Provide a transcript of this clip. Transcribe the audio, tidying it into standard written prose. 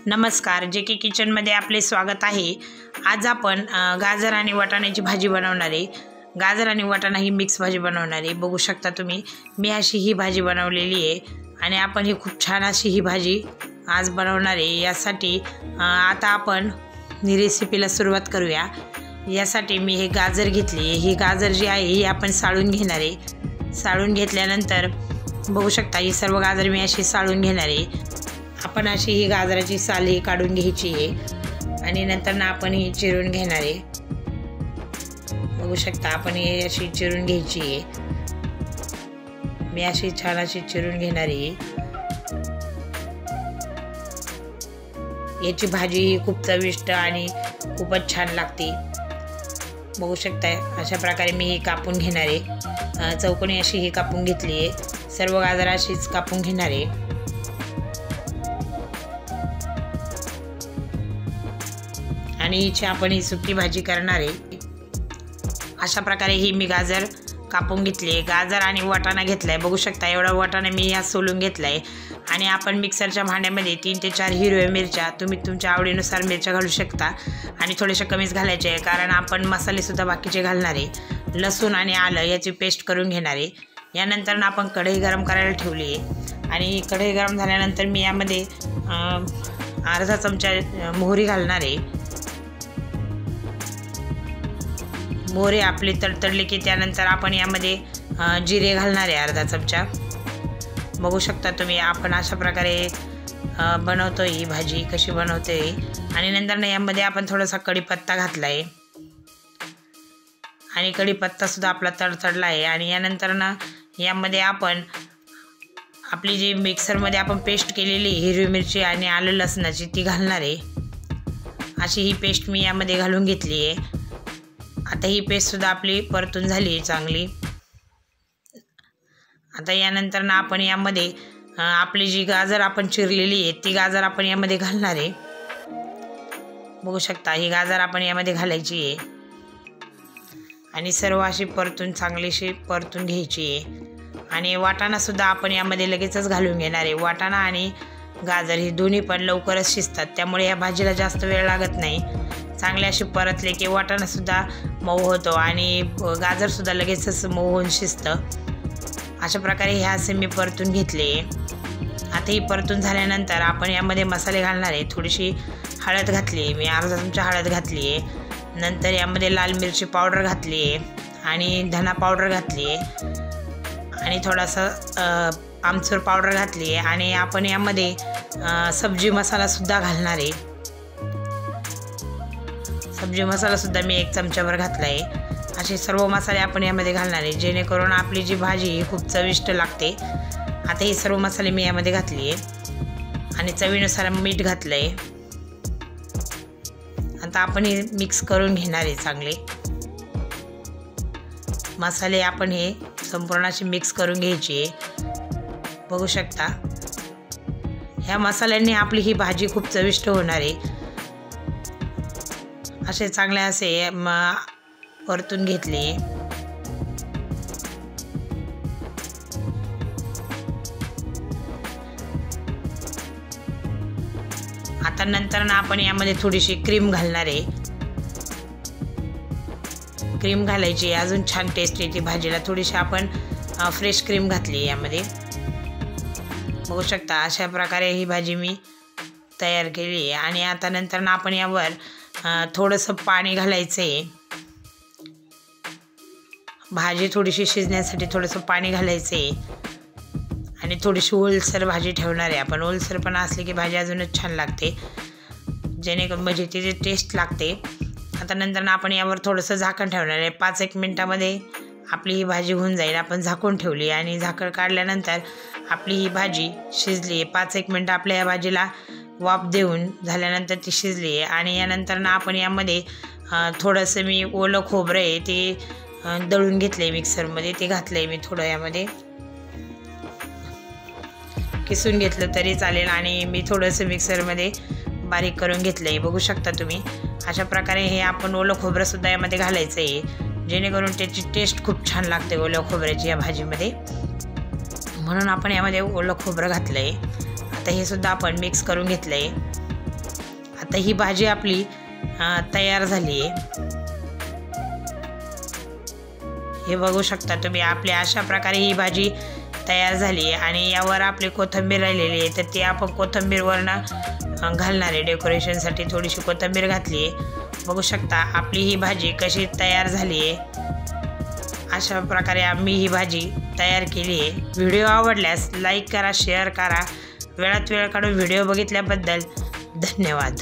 नमस्कार, जे के किचनमध्ये आपले स्वागत आहे। आज आपण गाजर आणि वाटाण्याची भाजी बनवणार आहे। गाजर आणि वाटाणा ही मिक्स भाजी बनवणार आहे। बघू शकता तुम्ही, मी अशी ही भाजी बनवलेली आहे आणि आपण ही खूप छान अशी ही भाजी आज बनवणार आहे। यासाठी आता आपण ही रेसिपीला सुरुवात करूया। यासाठी मी हे गाजर घेतली आहे। ही गाजर जी आहे ही आपण साळून घेणार आहे। साळून घेतल्यानंतर बघू शकता ही सर्व गाजर मी अशी साळून घेणार आहे। आपण अशी ही गाजराची साल ही काढून घ्यायची आहे आणि नंतर ना आपण ही चिरून घेणार आहे। बघू शकता आपण ही अशी चिरून घ्यायची आहे। मी अशी छान अशी चिरून घेणार आहे। याची भाजी ही खूप चविष्ट आणि खूपच छान लागते। बघू शकता अशा प्रकारे मी ही कापून घेणार आहे। चौकोनी अशी ही कापून घेतली आहे। सर्व गाजर अशीच कापून घेणार आहे। आणि हिची आपण ही सुकी भाजी करणार आहे। अशा प्रकारे ही मी गाजर कापून घेतली आहे। गाजर आणि वाटाणा घेतलाय। बघू शकता एवढा वाटाणा मी या सोलून घेतलाय आणि आपण मिक्सरच्या भांड्यामध्ये 3 ते 4 हिरव्या मिरच्या, तुम्ही तुमच्या आवडीनुसार मिरच्या घालू शकता आणि थोडेसे कमीच घालायचे आहे, कारण आपण मसाले सुद्धा बाकीचे घालणार आहे। लसूण आणि आलं याची पेस्ट करून घेणार आहे। यानंतर आपण कढई गरम करायला ठेवली आहे आणि कढई गरम झाल्यानंतर मी यामध्ये अर्धा चमचा मोहरी घालणार आहे। मोहरी आपली तडतडली की त्यानंतर आपण यामध्ये जिरे घालणार आहे अर्धा चमचा। बघू शकता तुम्ही आपण अशा प्रकारे बनवतो ही भाजी कशी बनवते। आणि नंतर ना यामध्ये आपण थोडासा कढीपत्ता घातला आहे आणि कढीपत्ता सुद्धा आपला तडतडला आहे। आणि यानंतर ना यामध्ये आपण आपली जी मिक्सरमध्ये आपण पेस्ट केलेली हिरवी मिरची आणि आलं लसणाची ती घालणार आहे। अशी ही पेस्ट मी यामध्ये घालून घेतली आहे। आता ही पेस्ट सुद्धा आपली परतून झाली आहे चांगली। आता यानंतर ना आपण यामध्ये आपली जी गाजर आपण चिरलेली आहे ती गाजर आपण यामध्ये घालणार आहे। बघू शकता ही गाजर आपण यामध्ये घालायची आहे आणि सर्व अशी परतून चांगलीशी परतून घ्यायची आहे। आणि वाटाणा सुद्धा आपण यामध्ये लगेचच घालून घेणार आहे। वाटाणा आणि गाजर ही दोन्ही पण लवकरच शिजतात, त्यामुळे या भाजीला जास्त वेळ लागत नाही। चांगले असे परतले की वाटाणा सुद्धा मऊ होतो आणि गाजर सुद्धा लगेचच मऊ होऊन शिजतं। अशा प्रकारे हे असे मी परतून घेतले। आता ही परतून झाल्यानंतर आपण यामध्ये मसाले घालणार आहे। थोडीशी हळद घातली, मी अर्धा चमचा हळद घातली आहे। नंतर यामध्ये लाल मिरची पावडर घातली आहे आणि धना पावडर घातली आहे आणि थोडासा आमचूर पावडर घातली आहे आणि आपण यामध्ये सब्जी मसाला सुद्धा घालणार आहे। सब्जी मसाला सुद्धा मी 1 चमचाभर घातला आहे। असे सर्व मसाले आपण यामध्ये घालणार आहे, जेणेकरून आपली जी भाजी ही खूप चविष्ट लागते। आता हे सर्व मसाले मी यामध्ये घातली आहे आणि चवीनुसार मीठ घातलं आहे। आता आपण हे मिक्स करून घेणार आहे चांगले मसाले। आपण हे संपूर्ण असे मिक्स करून घ्यायचे। बघू शकता ह्या मसाल्यांनी आपली ही भाजी खूप चविष्ट होणार आहे। असे चांगले असे परतून घेतले। आता नंतर ना आपण यामध्ये थोडीशी क्रीम घालणार आहे। क्रीम घालायची, अजून छान टेस्ट येते भाजीला। थोडीशी आपण फ्रेश क्रीम घातली यामध्ये। बघू शकता अशा प्रकारे ही भाजी मी तयार केली आहे। आणि आता नंतर ना आपण यावर थोडंसं पाणी घालायचं आहे। भाजी थोडीशी शिजण्यासाठी थोडंसं पाणी घालायचं आहे आणि थोडीशी ओलसर भाजी ठेवणार आहे आपण। ओलसर पण असली की भाजी अजूनच छान लागते, जेणेकरून म्हणजे तिची टेस्ट लागते। आता नंतर ना आपण यावर थोडंसं झाकण ठेवणार आहे। 5-1 मिनटामध्ये आपली ही भाजी होऊन जाईल। आपण झाकून ठेवली आणि झाकण काढल्यानंतर आपली ही भाजी शिजली आहे। 5-1 मिनटं आपल्या या भाजीला वाफ देऊन झाल्यानंतर ती शिजली आहे। आणि यानंतर ना आपण यामध्ये थोडंसं मी ओलं खोबरं आहे ते दळून घेतलं आहे मिक्सरमध्ये, ते घातलं आहे मी थोडं यामध्ये। किसून घेतलं तरी चालेल आणि मी थोडंसं मिक्सरमध्ये बारीक करून घेतलं आहे। बघू शकता तुम्ही अशा प्रकारे हे आपण ओलं खोबरंसुद्धा यामध्ये घालायचं आहे, जेणेकरून त्याची टेस्ट खूप छान लागते ओल्या खोबऱ्याची या भाजीमध्ये। म्हणून आपण यामध्ये ओलं खोबरं घातलं आहे। आता हे सुद्धा आपण मिक्स करून घेतलं आहे। आता ही भाजी आपली तयार झाली आहे। हे बघू शकता तुम्ही, आपली अशा प्रकारे ही भाजी तयार झाली आहे आणि यावर आपली कोथिंबीर राहिलेली आहे, तर ती आपण कोथिंबीरवरनं घालणार आहे। डेकोरेशनसाठी थोडीशी कोथिंबीर घातली आहे। बघू शकता आपली ही भाजी कशी तयार झाली आहे। अशा प्रकारे आम्ही ही भाजी तयार केली आहे। व्हिडिओ आवडल्यास लाईक करा, शेअर करा। वेळात वेळ काढून व्हिडिओ बघितल्याबद्दल धन्यवाद।